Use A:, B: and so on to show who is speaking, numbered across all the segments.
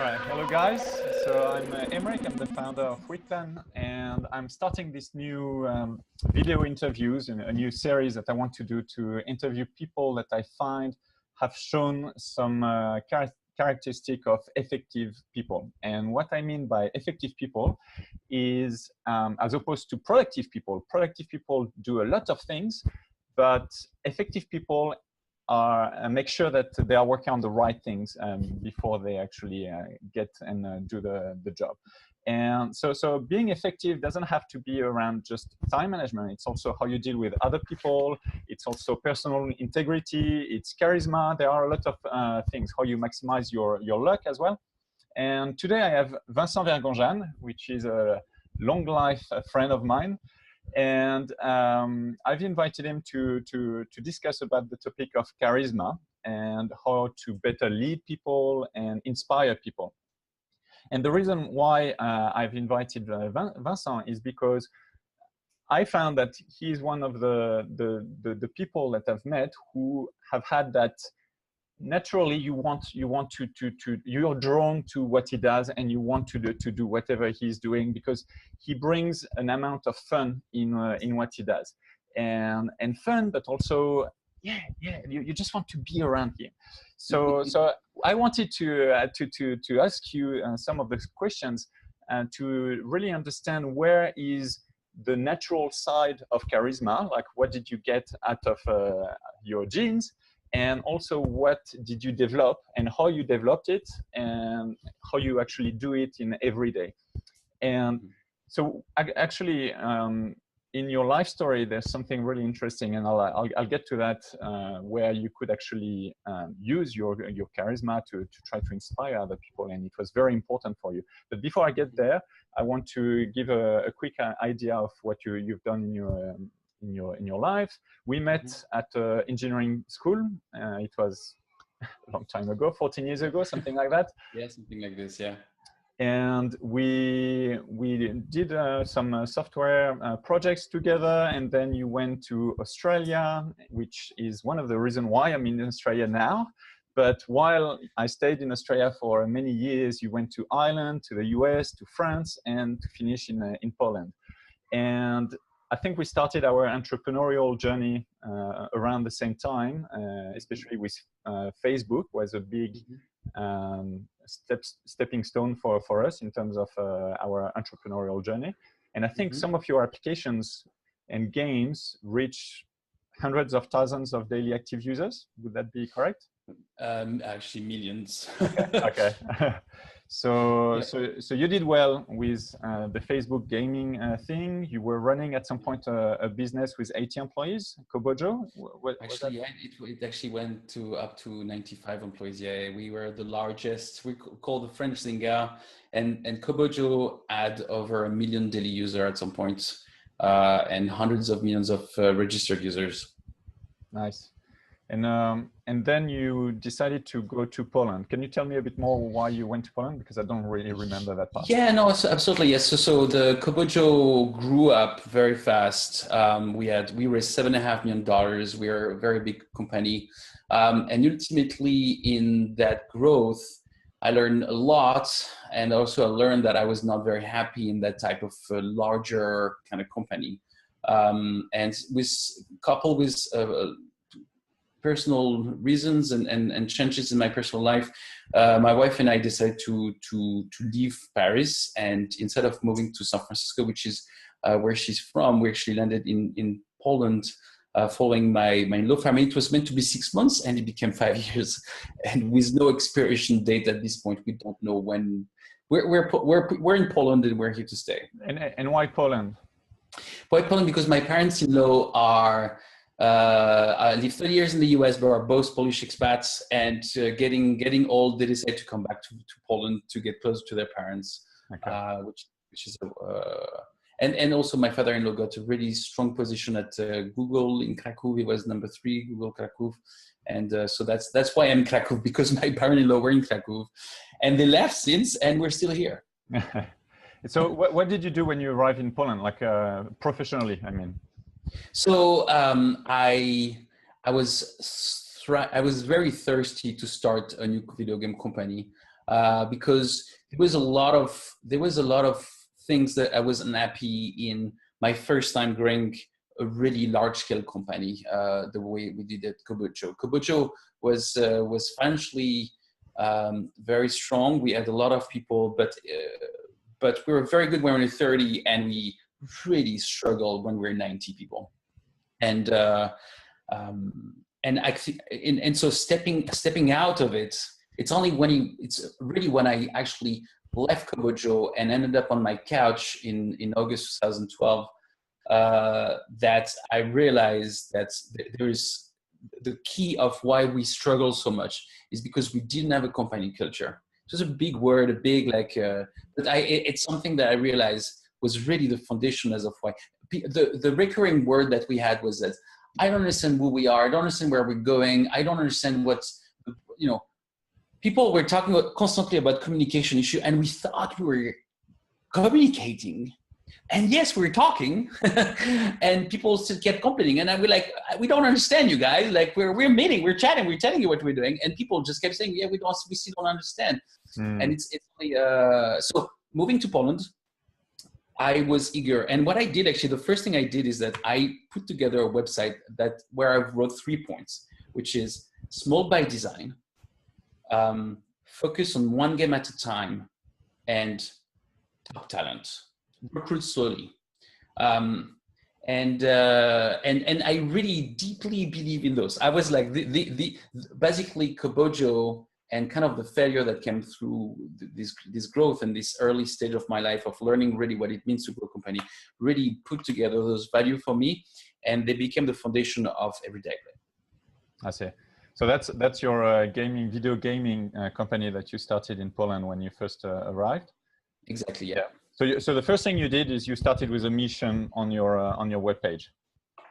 A: All right, hello guys. So I'm Aymeric, I'm the founder of Weekplan, and I'm starting this new video interviews and a new series that I want to do to interview people that I find have shown some characteristic of effective people. And what I mean by effective people is, as opposed to productive people do a lot of things, but effective people make sure that they are working on the right things before they actually get and do the job. And so being effective doesn't have to be around just time management. It's also how you deal with other people. It's also personal integrity. It's charisma. There are a lot of things, how you maximize your luck as well. And today I have Vincent Vergonjeanne, which is a long life friend of mine. And I've invited him to discuss about the topic of charisma and how to better lead people and inspire people. And the reason why I've invited Vincent is because I found that he's one of the people that I've met who have had that. Naturally, you're drawn to what he does, and you want to do whatever he's doing because he brings an amount of fun in what he does, and fun, but also you just want to be around him. So I wanted to ask you some of the questions and to really understand where is the natural side of charisma, like what did you get out of your genes, and also what did you develop and how you developed it and how you actually do it in every day. And so actually in your life story, there's something really interesting, and I'll get to that, where you could actually use your charisma to try to inspire other people, and it was very important for you. But before I get there, I want to give a quick idea of what you've done in your life. We met at engineering school. It was a long time ago, 14 years ago, something like that.
B: Yeah, something like this, yeah.
A: And we did some software projects together, and then you went to Australia, which is one of the reasons why I'm in Australia now. But while I stayed in Australia for many years, you went to Ireland, to the US, to France, and to finish in Poland. And I think we started our entrepreneurial journey around the same time, especially with Facebook was a big stepping stone for us in terms of our entrepreneurial journey. And I think some of your applications and games reach hundreds of thousands of daily active users. Would that be correct?
B: Actually, millions.
A: Okay. So you did well with the Facebook gaming thing. You were running at some point a business with 80 employees, Kobojo.
B: Actually, yeah, it actually went to up to 95 employees. Yeah, we were the largest. We called the French Zynga, and Kobojo had over 1 million daily users at some point, and hundreds of millions of registered users.
A: Nice. And then you decided to go to Poland. Can you tell me a bit more why you went to Poland? Because I don't really remember that part.
B: Yeah, no, absolutely. Yes. So the Kobojo grew up very fast. We raised $7.5 million. We are a very big company. And ultimately in that growth, I learned a lot. And also I learned that I was not very happy in that type of larger kind of company. And coupled with personal reasons and changes in my personal life, my wife and I decided to leave Paris, and instead of moving to San Francisco, which is where she's from, we actually landed in Poland following my in-law family. It was meant to be 6 months, and it became 5 years, and with no expiration date at this point. We don't know when. We're in Poland, and we're here to stay.
A: And why Poland?
B: Why Poland? Because my parents-in-law are. I lived 30 years in the US, but are both Polish expats, and getting old, they decided to come back to Poland to get closer to their parents, okay. which is and also my father-in-law got a really strong position at Google in Krakow. He was number 3 Google Krakow, and so that's why I'm in Krakow, because my parent-in-law were in Krakow, and they left since, and we're still here.
A: So what did you do when you arrived in Poland, like professionally, I mean?
B: So I was very thirsty to start a new video game company. because there was a lot of things that I was unhappy in my first time growing a really large scale company, the way we did at Kobocho. Kobocho was financially very strong. We had a lot of people, but we were very good when we were 30, and we really struggled when we were 90 people. And so stepping out of it, it's really when I actually left Kobocho and ended up on my couch in August 2012 that I realized that there is the key of why we struggle so much is because we didn't have a company culture. It was a big word, a big but it's something that I realized was really the foundation as of why. The recurring word that we had was that I don't understand who we are, I don't understand where we're going, I don't understand people were talking constantly about communication issue, and we thought we were communicating. And yes, we were talking, and people still kept complaining. And I was like, we don't understand you guys. Like we're meeting, we're chatting, we're telling you what we're doing, and people just kept saying, yeah, we still don't understand. And it's so moving to Poland, I was eager. And what I did actually, the first thing I did is that I put together a website where I wrote 3 points, which is small by design, focus on one game at a time, and top talent. Recruit slowly. And I really deeply believe in those. I was like basically Kobocho and kind of the failure that came through this growth and this early stage of my life of learning really what it means to grow a company really put together those values for me, and they became the foundation of Everyday Play.
A: I see. So that's your video gaming company that you started in Poland when you first arrived?
B: Exactly, yeah.
A: So the first thing you did is you started with a mission on your webpage.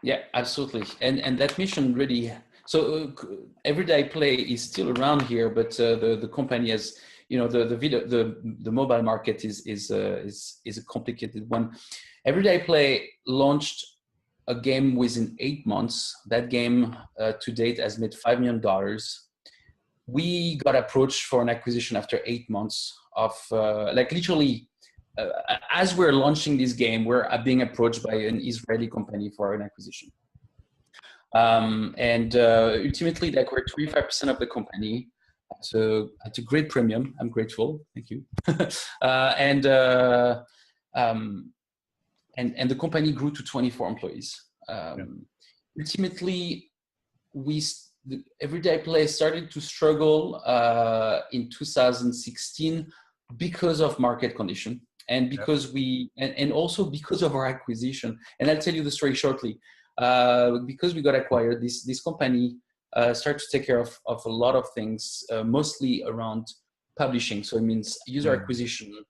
B: Yeah, absolutely. And that mission really, so Everyday Play is still around here, but the company has, the mobile market is a complicated one. Everyday Play launched a game within 8 months. That game to date has made $5 million. We got approached for an acquisition after 8 months of literally. As we're launching this game, we're being approached by an Israeli company for an acquisition. Ultimately, we're 25% of the company. So it's a great premium. I'm grateful. Thank you. And the company grew to 24 employees. Ultimately, Everyday Play started to struggle in 2016 because of market condition. And because and also because of our acquisition, and I'll tell you the story shortly. Because we got acquired, this company started to take care of a lot of things, mostly around publishing. So it means user acquisition,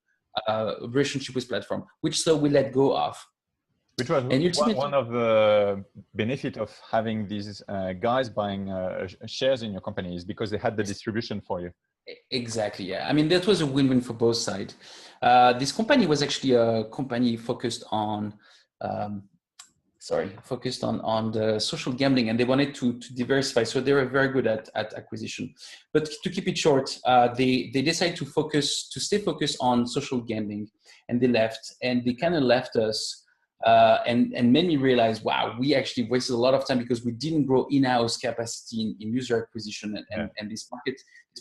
B: relationship with platform, which we let go of.
A: Which was one of the benefit of having these guys buying shares in your company is because they had the distribution for you.
B: Exactly, yeah. I mean, that was a win-win for both sides. This company was actually a company focused on the social gambling, and they wanted to diversify. So they were very good at acquisition. But to keep it short, they decided to stay focused on social gambling, and they left. And they kind of left us and made me realize, wow, we actually wasted a lot of time because we didn't grow in-house capacity in user acquisition, and this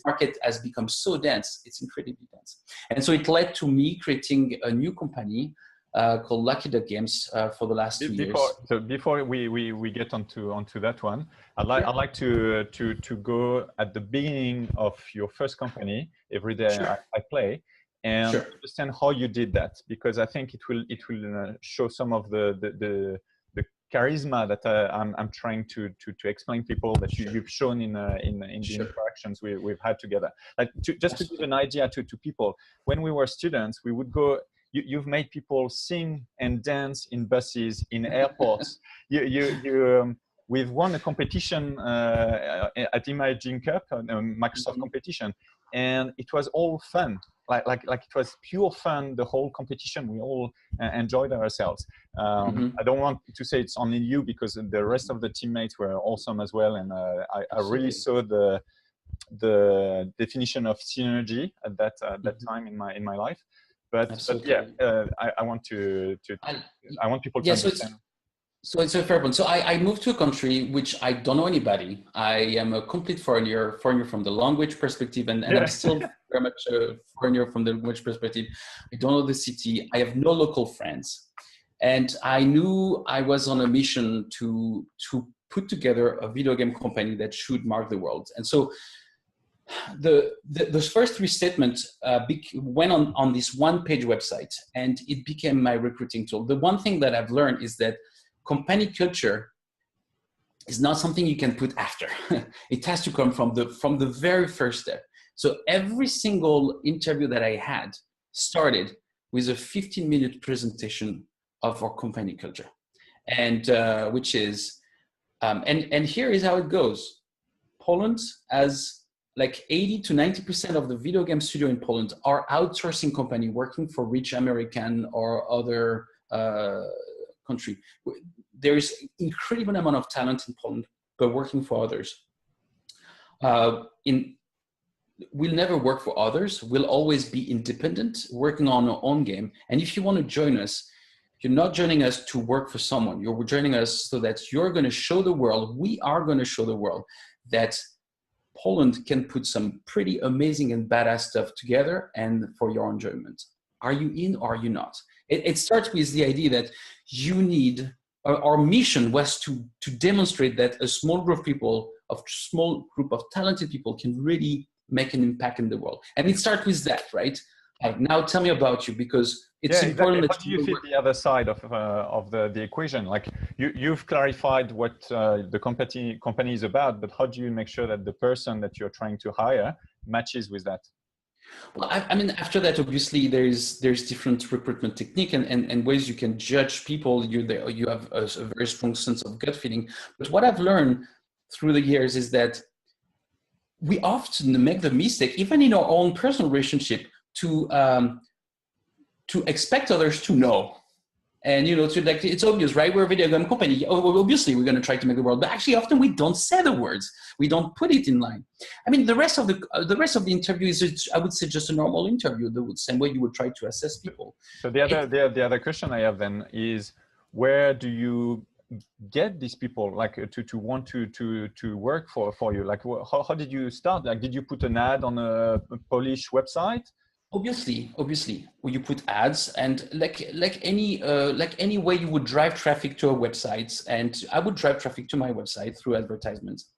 B: market has become so dense. It's incredibly dense. And so it led to me creating a new company called Lucky Duck Games for the last 2 years.
A: So before we get onto that one, I'd like to go at the beginning of your first company, EVERYDAYiPLAY, and understand how you did that, because I think it will show some of the charisma that I'm trying to explain people that you've shown in the interactions we've had together. Like just to give an idea to people, when we were students, we would go. You've made people sing and dance in buses, in airports. We've won a competition at Imagine Cup, a Microsoft competition, and it was all fun. Like it was pure fun. The whole competition, we all enjoyed ourselves. I don't want to say it's only you, because the rest of the teammates were awesome as well, and I really saw the definition of synergy at that time in my life. But yeah, I want I want people to understand.
B: So it's a fair point. So I moved to a country which I don't know anybody. I am a complete foreigner from the language perspective, and I'm still very much a foreigner from the language perspective. I don't know the city. I have no local friends. And I knew I was on a mission to put together a video game company that should mark the world. And so those first three statements went on this one-page website, and it became my recruiting tool. The one thing that I've learned is that company culture is not something you can put after. It has to come from the very first step. So every single interview that I had started with a 15-minute presentation of our company culture, and which is and here is how it goes. Poland has like 80 to 90% of the video game studio in Poland are outsourcing company working for rich American or other country. There is incredible amount of talent in Poland, but working for others. We'll never work for others. We'll always be independent, working on our own game. And if you want to join us, you're not joining us to work for someone. You're joining us so that you're going to show the world, we are going to show the world that Poland can put some pretty amazing and badass stuff together and for your enjoyment. Are you in or are you not? It starts with the idea that you need, our mission was to demonstrate that a small group of talented people can really make an impact in the world. And it starts with that, right? Now tell me about you, because it's important.
A: Exactly. How do you fit the other side of the equation? Like you've clarified what the company is about, but how do you make sure that the person that you're trying to hire matches with that?
B: Well, I mean, after that, obviously, there's different recruitment technique and ways you can judge people. You have a very strong sense of gut feeling. But what I've learned through the years is that we often make the mistake, even in our own personal relationship, to expect others to know. And, it's obvious, right? We're a video game company. Obviously, we're going to try to make the world. But actually, often we don't say the words. We don't put it in line. I mean, the rest of the interview is, I would say, just a normal interview, the same way you would try to assess people.
A: So the other question I have then is, where do you get these people, like to want to work for you? Like, how did you start? Like, did you put an ad on a Polish website?
B: Obviously, well, you put ads, and like any way you would drive traffic to a website, and I would drive traffic to my website through advertisements.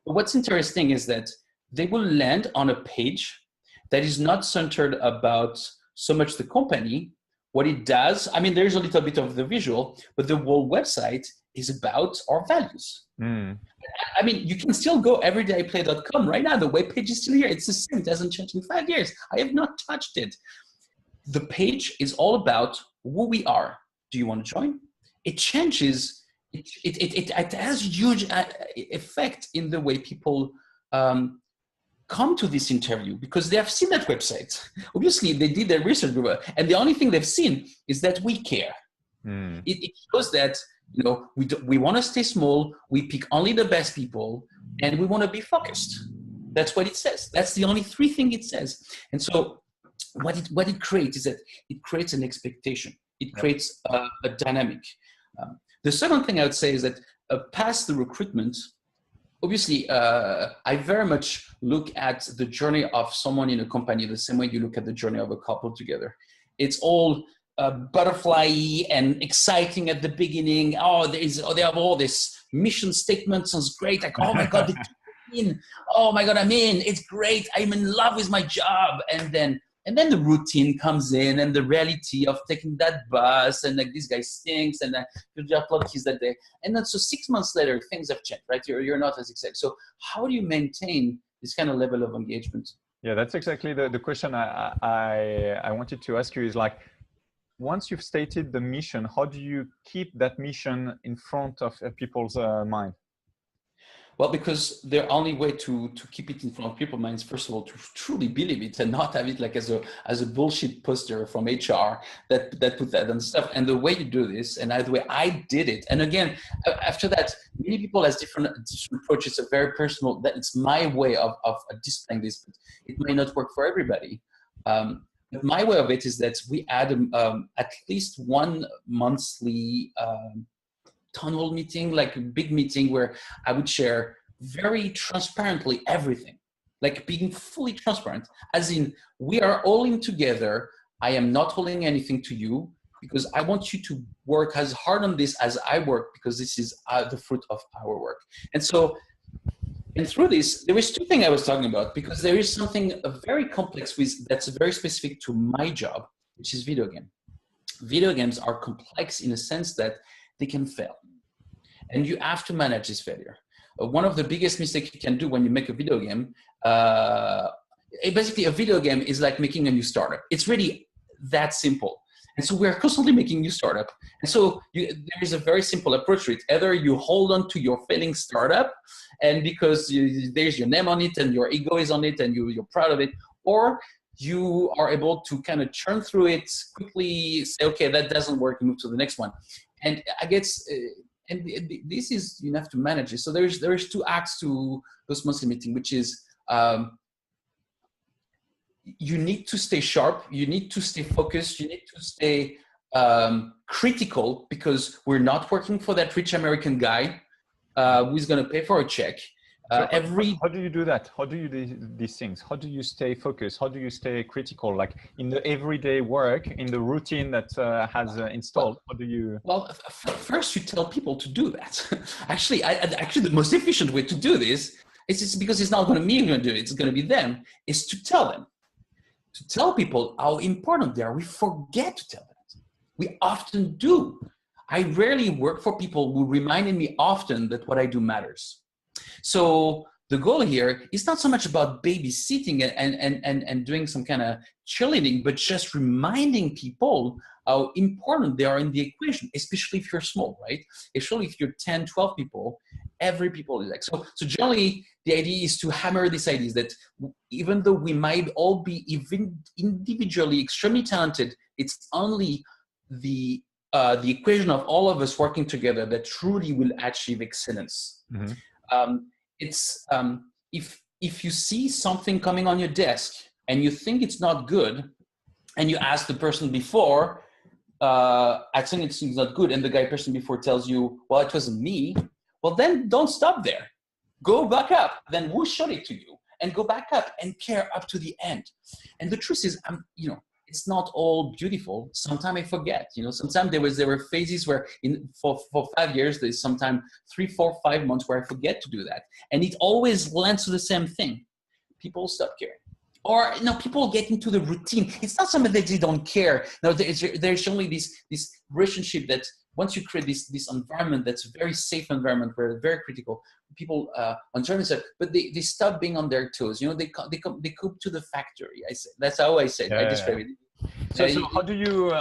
B: But what's interesting is that they will land on a page that is not centered about so much the company, what it does. I mean, there's a little bit of the visual, but the whole website is about our values. I mean, you can still go everydayplay.com right now. The web page is still here. It's the same. It hasn't changed in 5 years. I have not touched it. The page is all about who we are. Do you want to join? It changes. It has huge effect in the way people come to this interview, because they have seen that website. Obviously, they did their research, and the only thing they've seen is that we care. It shows that we want to stay small. We pick only the best people, and we want to be focused. That's what it says. That's the only three things it says. And so, what it creates is that it creates an expectation. It creates a dynamic. The second thing I would say is that past the recruitment, obviously, I very much look at the journey of someone in a company the same way you look at the journey of a couple together. It's all butterfly and exciting at the beginning. They have all this mission statement. Sounds great. Like, oh my God, oh my God, I'm in. It's great. I'm in love with my job. And then the routine comes in, and the reality of taking that bus, and like, this guy stinks, and you just upload keys that day. And then so 6 months later, things have changed, right? You're not as excited. So how do you maintain this kind of level of engagement?
A: Yeah, that's exactly the question I wanted to ask you is, like, once you've stated the mission, how do you keep that mission in front of people's mind?
B: Well, because the only way to keep it in front of people's minds, first of all, to truly believe it and not have it like as a bullshit poster from HR that put that and stuff. And the way you do this, and the way I did it, and again, after that, many people has different approaches. It's a very personal. That it's my way of displaying this, but it may not work for everybody. But my way of it is that we add at least one monthly town hall meeting, like a big meeting where I would share very transparently everything, like being fully transparent, as in we are all in together. I am not holding anything to you because I want you to work as hard on this as I work, because this is the fruit of our work. And so, and through this, there is two things I was talking about, because there is something very complex that's very specific to my job, which is video game. Video games are complex in a sense that they can fail. And you have to manage this failure. One of the biggest mistakes you can do when you make a video game, basically a video game is like making a new startup. It's really that simple. And so we're constantly making new startup. And so there is a very simple approach to it. Either you hold on to your failing startup, and because there's your name on it and your ego is on it and you're proud of it, or you are able to kind of churn through it quickly, say, okay, that doesn't work, move to the next one. And I guess, and this is, you have to manage it. So there's two acts to those monthly meetings, which is you need to stay sharp, you need to stay focused, you need to stay critical, because we're not working for that rich American guy who's going to pay for a check.
A: How do you do that? How do you do these things? How do you stay focused? How do you stay critical? Like in the everyday work, in the routine that has installed, how do you?
B: Well, first you tell people to do that. Actually, the most efficient way to do this is because it's not going to be me who's going to do it. It's going to be them. Is to tell them, to tell people how important they are. We forget to tell them. We often do. I rarely work for people who reminded me often that what I do matters. So the goal here is not so much about babysitting and doing some kind of cheerleading, but just reminding people how important they are in the equation, especially if you're small, right? Especially if you're 10, 12 people, every people is like, so generally the idea is to hammer these ideas that even though we might all be even individually extremely talented, it's only the equation of all of us working together that truly will achieve excellence. Mm-hmm. If you see something coming on your desk and you think it's not good, and you ask the person before, I think it's not good, and the person before tells you, well, it wasn't me, well, then don't stop there. Go back up. Then we'll show it to you, and go back up and care up to the end. And the truth is, it's not all beautiful. Sometimes I forget, sometimes there were phases where for 5 years, there's sometimes 3, 4, 5 months where I forget to do that. And it always lands to the same thing. People stop caring. Or, people get into the routine. It's not something that they don't care. No, there's only this relationship that once you create this environment that's a very safe environment where it's very critical, people on German side, but they stop being on their toes. They come to the factory. I say that's how I say it. I describe it.
A: So how do you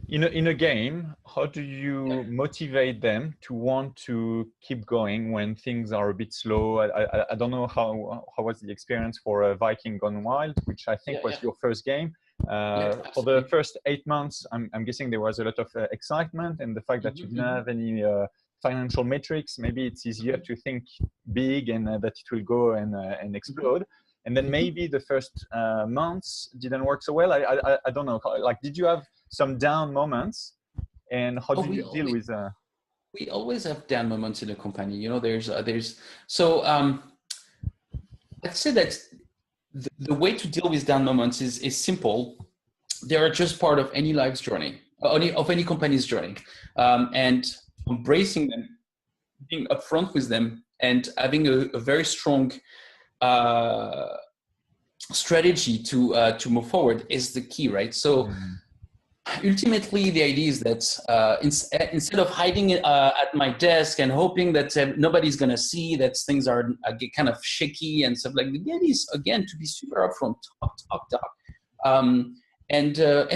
A: in a game? How do you motivate them to want to keep going when things are a bit slow? I don't know how was the experience for Viking Gone Wild, which I think was your first game. For the first 8 months, I'm guessing there was a lot of excitement, and the fact that you didn't have any financial metrics, maybe it's easier to think big and that it will go and explode. And then maybe the first months didn't work so well. I don't know. Like, did you have some down moments, and how do you deal with?
B: We always have down moments in a company. There's so I'd say that the way to deal with down moments is simple. They are just part of any life's journey, of any company's journey, and embracing them, being upfront with them, and having a very strong strategy to move forward is the key, right? So ultimately, the idea is that instead of hiding at my desk and hoping that nobody's going to see that things are kind of shaky and stuff like that, the idea is, again, to be super upfront, talk. And the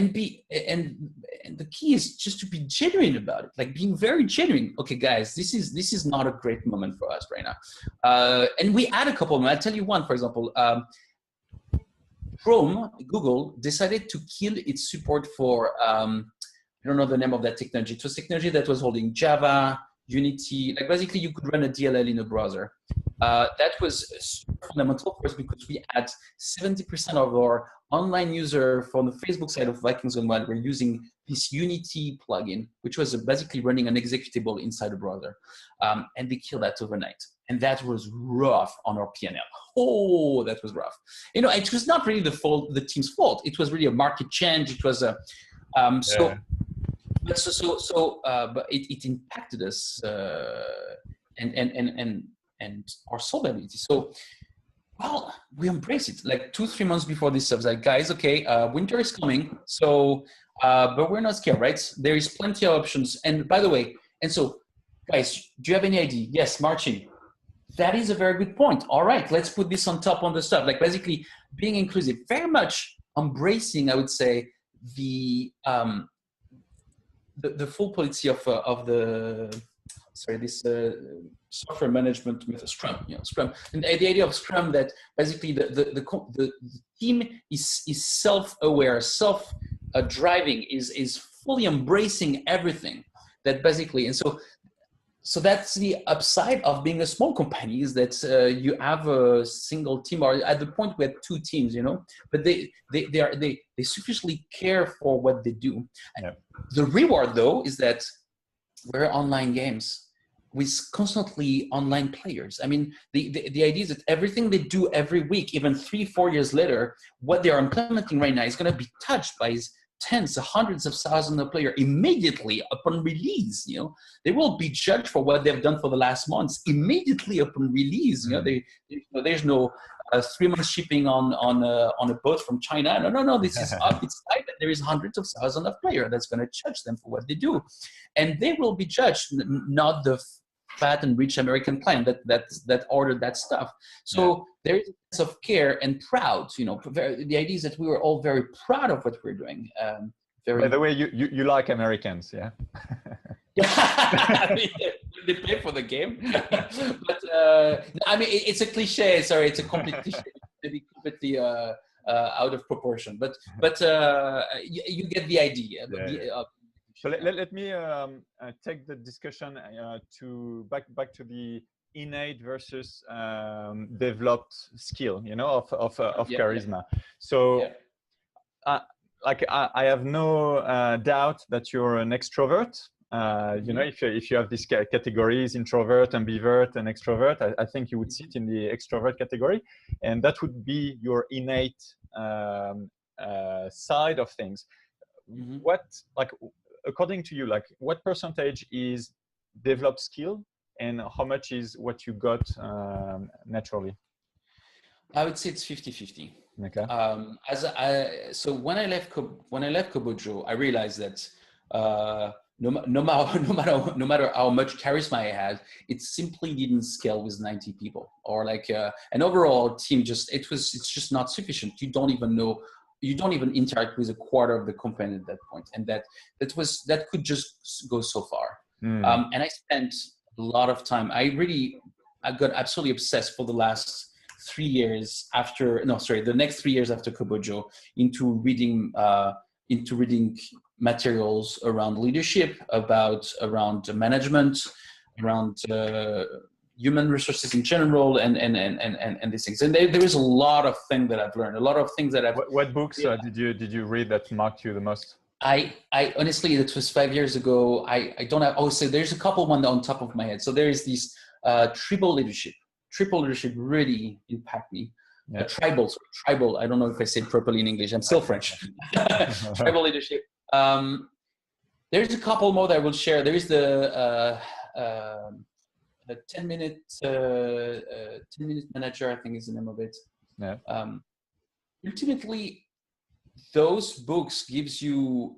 B: key is just to be genuine about it, like being very genuine. Okay, guys, this is not a great moment for us right now. And we had a couple of them. I'll tell you one, for example. Google decided to kill its support for, I don't know the name of that technology. It was technology that was holding Java, Unity, like basically you could run a DLL in a browser. That was super fundamental for us because we had 70% of our online user from the Facebook side of Vikings Online were using this Unity plugin, which was basically running an executable inside the browser. And they killed that overnight. And that was rough on our P&L. Oh, that was rough. You know, it was not really the team's fault. It was really a market change. It was a, but it impacted us and our solvability. So, well, we embrace it. Like 2-3 months before this, I was like, guys, okay, winter is coming. So, but we're not scared, right? There is plenty of options. And by the way, and so, guys, do you have any idea? Yes, marching. That is a very good point. All right, let's put this on top on the stuff. Like basically being inclusive, very much embracing, I would say, the full policy of the software management method, Scrum. You know, Scrum, and the idea of Scrum that basically the team is self-aware, self-driving, is fully embracing everything. That basically, and so that's the upside of being a small company, is that you have a single team, or at the point we had 2 teams, you know, but they sufficiently care for what they do. Yeah. The reward though is that we're online games with constantly online players. I mean, the idea is that everything they do every week, even 3-4 years later, what they are implementing right now is going to be touched by tens, hundreds of thousands of players immediately upon release. You know, they will be judged for what they've done for the last months immediately upon release. You know, there's no 3 months shipping on a boat from China. No. This is up. It's like that there is hundreds of thousands of players that's going to judge them for what they do, and they will be judged, not the fat and rich American client that ordered that stuff. So there is a sense of care and proud. You know, the idea is that we were all very proud of what we're doing.
A: By the way, you like Americans, yeah?
B: Yeah, they pay for the game. But I mean, it's a cliche. Sorry, it's a complete cliche. Maybe completely out of proportion. But you get the idea.
A: Yeah. So let me take the discussion back to the innate versus developed skill, you know, of charisma. So, I have no doubt that you're an extrovert. You know, if you have these categories, introvert, ambivert, and extrovert, I think you would sit in the extrovert category, and that would be your innate side of things. What, like, according to you, like, what percentage is developed skill and how much is what you got naturally?
B: I would say it's 50-50.
A: Okay.
B: So when I left Kobojo, I realized that no matter how much charisma I had, it simply didn't scale with 90 people, or like an overall team. It's just not sufficient. You don't even interact with a quarter of the company at that point, and that could just go so far. And I spent a lot of time. I got absolutely obsessed for the last 3 years the next 3 years after Kobojo into reading materials around leadership, around management, around human resources in general, and these things. And there is a lot of things that I've learned, a lot of things that I've.
A: What books did you read that marked you the most?
B: I honestly, that was 5 years ago. I don't have. Oh, so there's a couple one on top of my head. So there is this triple leadership. Triple leadership really impact me. Yeah. Tribal. I don't know if I said properly in English. I'm still French. Tribal leadership. There's a couple more that I will share. There is the 10-minute manager, I think is the name of it. Yeah. Ultimately, those books gives you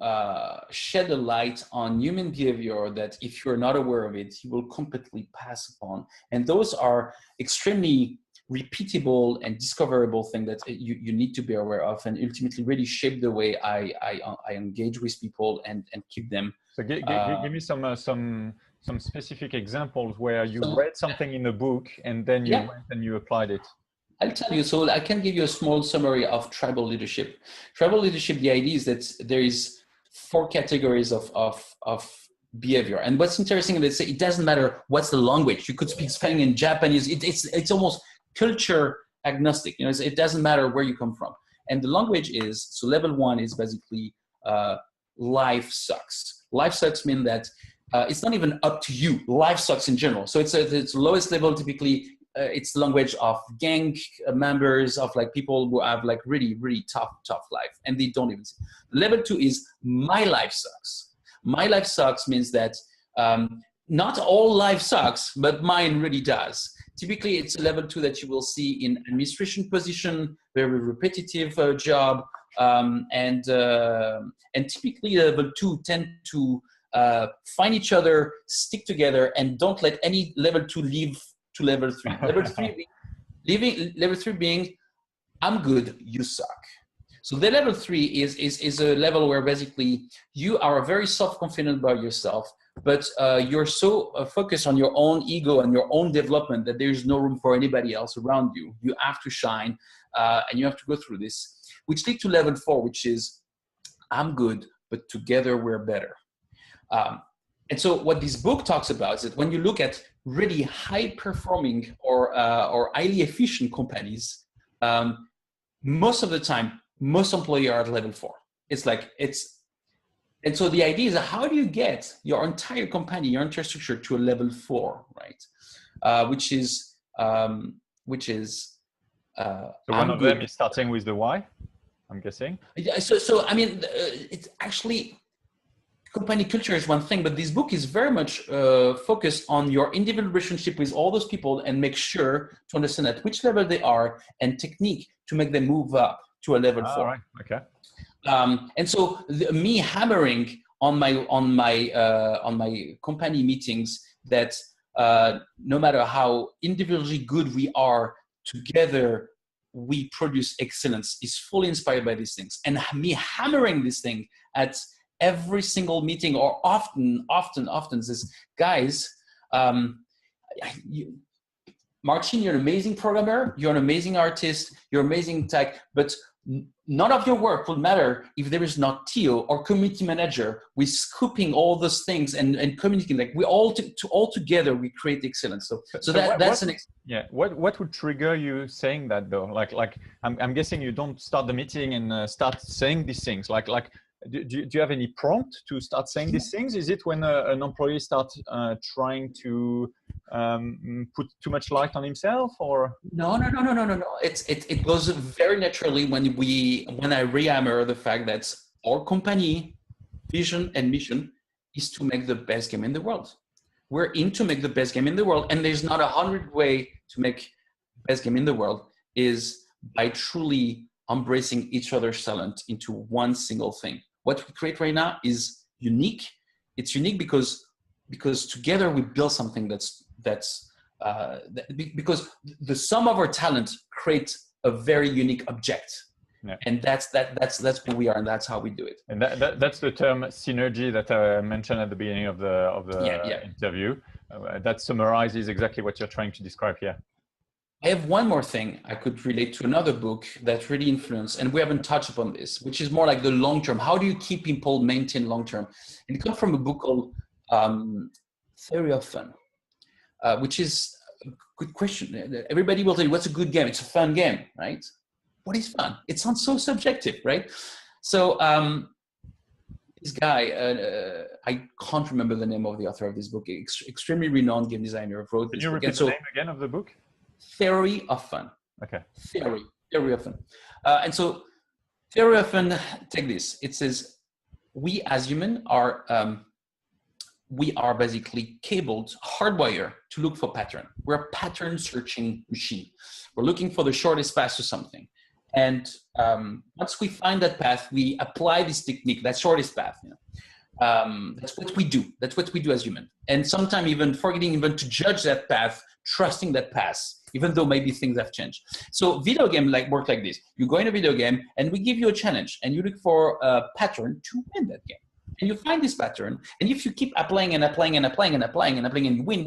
B: shed a light on human behavior that if you're not aware of it, you will completely pass upon. And those are extremely repeatable and discoverable thing that you need to be aware of, and ultimately really shape the way I engage with people and keep them.
A: So give me some specific examples where you read something in a book and then you went and you applied it.
B: I'll tell you. So I can give you a small summary of tribal leadership. Tribal leadership, the idea is that there is 4 categories of behavior. And what's interesting is it doesn't matter what's the language. You could speak Spanish and Japanese. It's almost culture agnostic. You know, it doesn't matter where you come from. And the language is, so level 1 is basically life sucks. Life sucks mean that it's not even up to you. Life sucks in general. So it's lowest level typically. It's the language of gang members, of like people who have like really, really tough life, and they don't even see. Level 2 is my life sucks. My life sucks means that not all life sucks, but mine really does. Typically, it's a level 2 that you will see in administration position, very repetitive job, and typically level 2 tend to find each other, stick together, and don't let any level 2 leave to level 3. Level 3 being, I'm good, you suck. So the level 3 is a level where basically you are very self-confident about yourself, but you're so focused on your own ego and your own development that there's no room for anybody else around you. You have to shine, and you have to go through this, which leads to level 4, which is, I'm good, but together we're better. And so what this book talks about is that when you look at really high-performing or highly efficient companies, most of the time, most employees are at level 4. And so the idea is, how do you get your entire company, your entire structure to a level 4, right? Which is
A: so one of them is starting with the why, I'm guessing.
B: So I mean, it's actually, company culture is one thing, but this book is very much focused on your individual relationship with all those people, and make sure to understand at which level they are and technique to make them move up to a level 4.
A: Right. Okay.
B: And so me hammering on my company meetings that no matter how individually good we are, together we produce excellence, is fully inspired by these things. And me hammering this thing at every single meeting, or often says, guys, Martin, you're an amazing programmer, you're an amazing artist, you're amazing tech, but none of your work will matter if there is not Theo or community manager with scooping all those things and communicating. Like we all together we create excellence. So that's
A: what would trigger you saying that though? Like I'm guessing you don't start the meeting and start saying these things. Like do you have any prompt to start saying these things? Is it when an employee starts trying to put too much light on himself, or? No.
B: It goes very naturally when I re-hammer the fact that our company vision and mission is to make the best game in the world. We're in to make the best game in the world, and there's not 100 ways to make best game in the world is by truly embracing each other's talent into one single thing. What we create right now is unique. It's unique because together we build something that's because the sum of our talent creates a very unique object. Yeah. And that's who we are, and that's how we do it.
A: And that's the term synergy that I mentioned at the beginning of the interview. That summarizes exactly what you're trying to describe here.
B: I have one more thing I could relate to another book that really influenced, and we haven't touched upon this, which is more like the long term. How do you keep people maintain long term? And it comes from a book called Theory of Fun, which is a good question. Everybody will tell you, what's a good game? It's a fun game, right? What is fun? It sounds so subjective, right? So this guy, I can't remember the name of the author of this book, extremely renowned game designer, wrote this book.
A: Can you repeat the name again of the book?
B: Theory of Fun.
A: Okay.
B: Theory of Fun. And so Theory of Fun, take this. It says, we as humans are basically cabled, hardwired to look for pattern. We're a pattern searching machine. We're looking for the shortest path to something. And once we find that path, we apply this technique, that shortest path. You know? That's what we do. That's what we do as humans. And sometimes even forgetting even to judge that path trusting that pass, even though maybe things have changed. So video game work like this. You go in a video game and we give you a challenge and you look for a pattern to win that game. And you find this pattern, and if you keep applying and applying and applying and applying and applying and you win,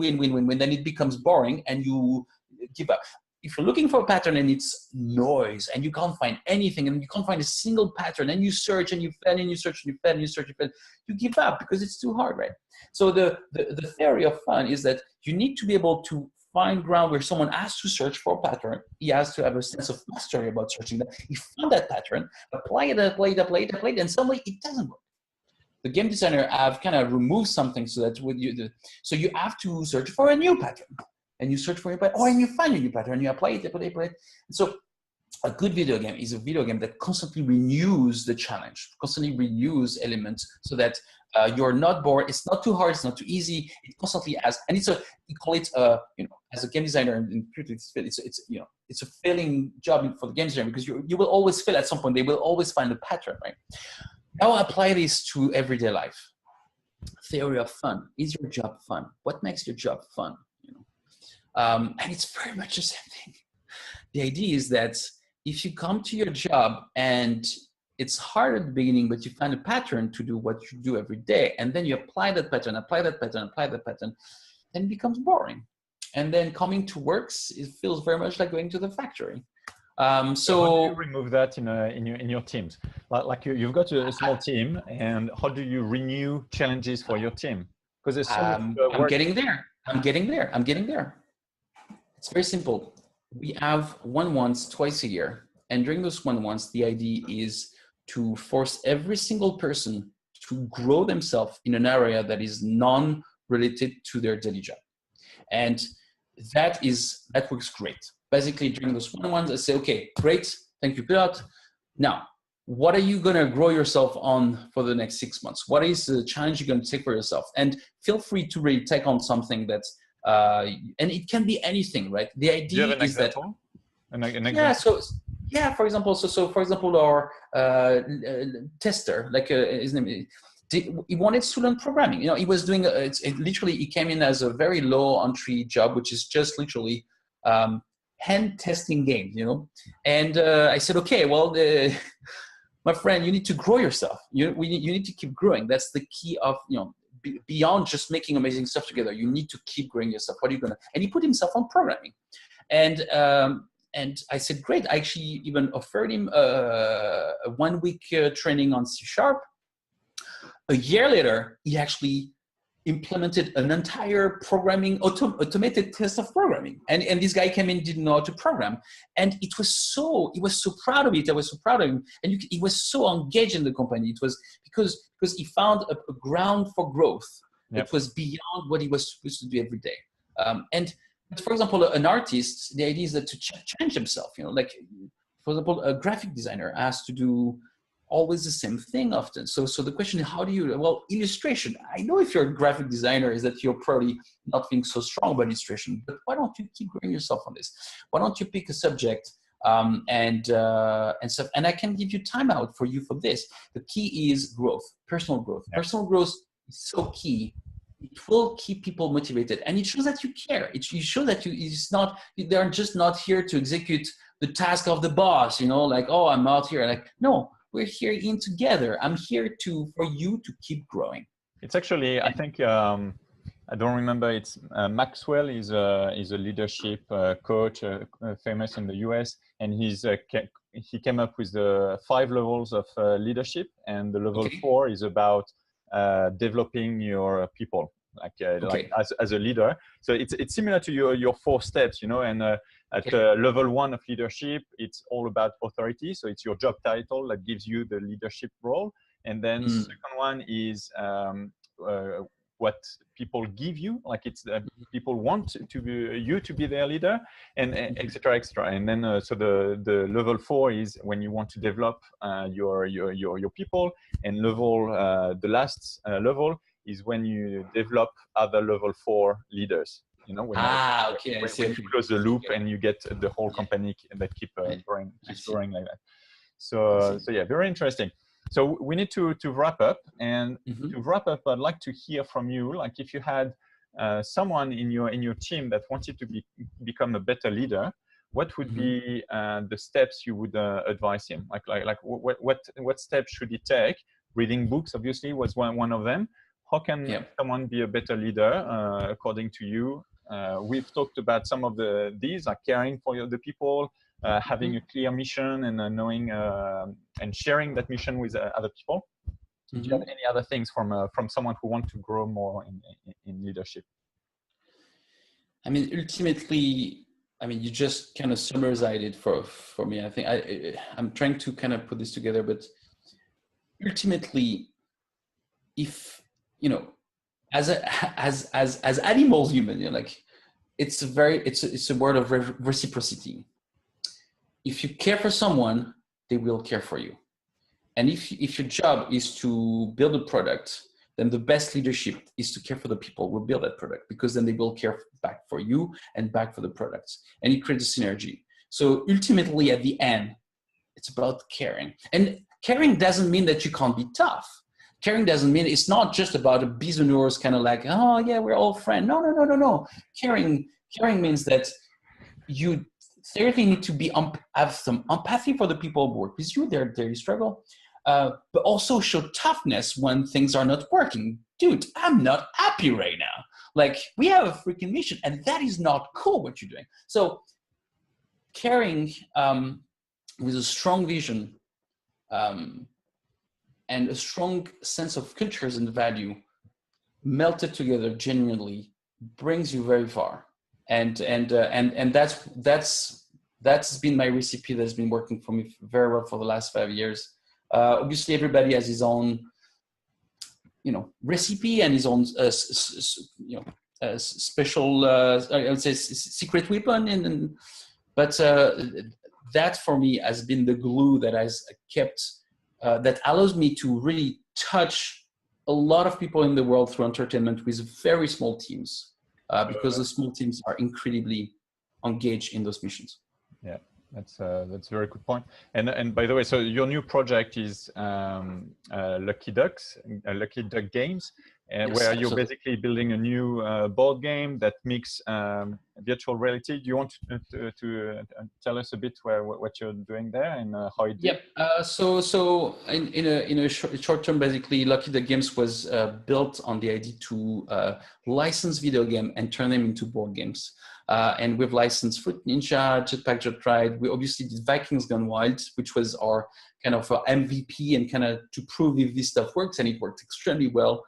B: then it becomes boring and you give up. If you're looking for a pattern and it's noise and you can't find anything and you can't find a single pattern and you search and you fail and you search and you fail and you search and you fail, you give up because it's too hard, right? So the theory of fun is that you need to be able to find ground where someone has to search for a pattern. He has to have a sense of mastery about searching that. He found that pattern, apply it, and suddenly it doesn't work. The game designer have kind of removed something so that so you have to search for a new pattern, and you search for a pattern, and you find a new pattern, and you apply it. And so a good video game is a video game that constantly renews the challenge, constantly renews elements so that you're not bored. It's not too hard. It's not too easy. It constantly has, and we call it as a game designer, it's a failing job for the game designer because you will always fail at some point. They will always find a pattern, right? Now apply this to everyday life. Theory of fun. Is your job fun? What makes your job fun? And it's very much the same thing. The idea is that if you come to your job and it's hard at the beginning, but you find a pattern to do what you do every day, and then you apply that pattern, then it becomes boring. And then coming to works, it feels very much like going to the factory.
A: So how do you remove that in your teams? Like you've got a small team, and how do you renew challenges for your team? Because there's so much work.
B: I'm getting there. It's very simple. We have one-on-ones twice a year, and during those one-on-ones, the idea is to force every single person to grow themselves in an area that is non-related to their daily job, and that works great. Basically, during those one-on-ones, I say, okay, great, thank you, Gaurat. Now, what are you going to grow yourself on for the next 6 months? What is the challenge you're going to take for yourself? And feel free to really take on something that's, and it can be anything, right? The idea
A: do you have an
B: is
A: example?
B: Yeah, for example, our tester, his name, he wanted to learn programming. He was doing, literally, he came in as a very low entry job, which is just literally, hand testing games, and I said, okay, well, my friend, you need to grow yourself. You need to keep growing. That's the key of, beyond just making amazing stuff together. You need to keep growing yourself. What are you gonna? And he put himself on programming, and I said, great. I actually even offered him a 1 week training on C#. A year later, he actually implemented an entire programming automated test of programming, and this guy came in, didn't know how to program, and he was so proud of it. I was so proud of him, and he was so engaged in the company. It was because he found a ground for growth. Yep. That was beyond what he was supposed to do every day. But for example, an artist, the idea is that to change himself. For example, a graphic designer has to do always the same thing often. So the question is, how do you, illustration. I know if you're a graphic designer is that you're probably not being so strong about illustration, but why don't you keep growing yourself on this? Why don't you pick a subject and stuff, and I can give you time out for you for this. The key is growth, personal growth. Yeah. Personal growth is so key. It will keep people motivated, and it shows that you care. It shows that they're just not here to execute the task of the boss, oh, I'm out here. No, we're here in together. I'm here for you to keep growing.
A: It's actually, I think, I don't remember. It's Maxwell is a leadership coach, famous in the US, and he came up with the 5 levels of leadership, and the level 4 is about developing your people, like as a leader. So it's similar to your 4 steps, and at level 1 of leadership, it's all about authority. So it's your job title that gives you the leadership role, and then second one is what people give you, it's people want you to be their leader, and etc. And then so the level 4 is when you want to develop your people, and the last level is when you develop other level 4 leaders. When you close the loop and you get the whole company that keeps growing like that. So yeah, very interesting. So we need to wrap up, and to wrap up, I'd like to hear from you. If you had someone in your team that wanted to become a better leader, what would be the steps you would advise him? Like what steps should he take? Reading books obviously was one of them. How can someone be a better leader according to you? We've talked about some of these, like caring for the people, having a clear mission, and knowing and sharing that mission with other people. Do you have any other things from someone who wants to grow more in leadership?
B: I mean, ultimately, I mean, you just kind of summarized it for me. I think I'm trying to kind of put this together, but ultimately, if you know, as animals, human, you know, like it's a word of reciprocity. If you care for someone, they will care for you. And if your job is to build a product, then the best leadership is to care for the people who build that product, because then they will care back for you and back for the products, and it creates a synergy. So ultimately, at the end, it's about caring. And caring doesn't mean that you can't be tough. Caring doesn't mean, it's not just about a bisounours kind of like, oh yeah, we're all friends. No. Caring means that you certainly need to have some empathy for the people who work with you, their struggle, but also show toughness when things are not working. Dude, I'm not happy right now. Like, we have a freaking mission, and that is not cool what you're doing. So caring with a strong vision and a strong sense of cultures and value melted together genuinely brings you very far. And that's been my recipe that's been working for me very well for the last 5 years. Obviously, everybody has his own, recipe and his own, special, I would say, secret weapon. But that for me has been the glue that has kept, that allows me to really touch a lot of people in the world through entertainment with very small teams, because the small teams are incredibly engaged in those missions.
A: Yeah, that's a very good point. And by the way, so your new project is Lucky Duck Games,
B: Yes,
A: where
B: absolutely.
A: you're basically building a new board game that mix virtual reality. Do you want to tell us a bit what you're doing there and how it?
B: Yep. So in a short term, basically, Lucky Duck Games was built on the idea to license video game and turn them into board games. And we've licensed Fruit Ninja, Jetpack Joyride. We obviously did Vikings Gone Wild, which was our kind of MVP and kind of to prove if this stuff works, and it worked extremely well.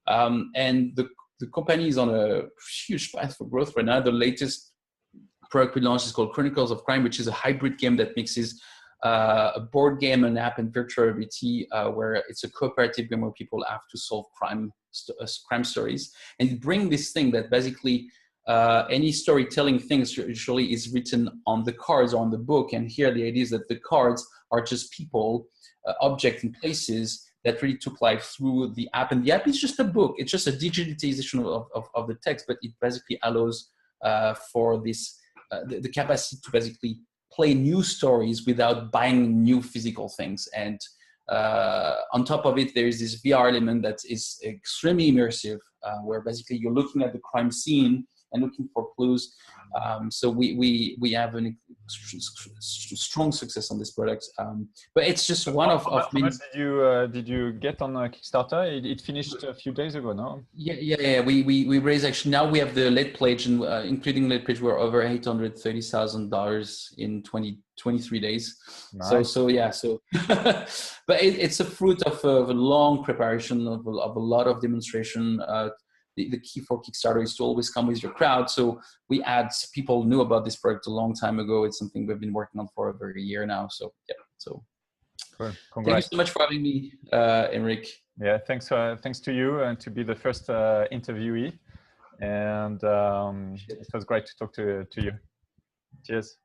B: And the company is on a huge path for growth right now. The latest product we launched is called Chronicles of Crime, which is a hybrid game that mixes a board game, an app, and virtual reality, where it's a cooperative game where people have to solve crime stories. And bring this thing that basically any storytelling things usually is written on the cards or on the book. And here the idea is that the cards are just people, objects, and places that really took life through the app. And the app is just a book. It's just a digitization of the text, but it basically allows for this the capacity to basically play new stories without buying new physical things. And on top of it, there is this VR element that is extremely immersive, where basically you're looking at the crime scene and looking for clues. So we have a strong success on this product, but it's just one of many.
A: How much did you get on Kickstarter? It finished a few days ago, no?
B: Yeah. We raised, actually, now we have the late pledge, and including late pledge, we're over $830,000 in 23 days. Nice. So yeah. But it's a fruit of a long preparation of a lot of demonstration. The key for Kickstarter is to always come with your crowd. So people knew about this product a long time ago. It's something we've been working on for over a year now. So yeah. So
A: cool.
B: Thank you so much for having me, Aymeric.
A: Yeah, thanks to you and to be the first interviewee. And it was great to talk to you. Cheers.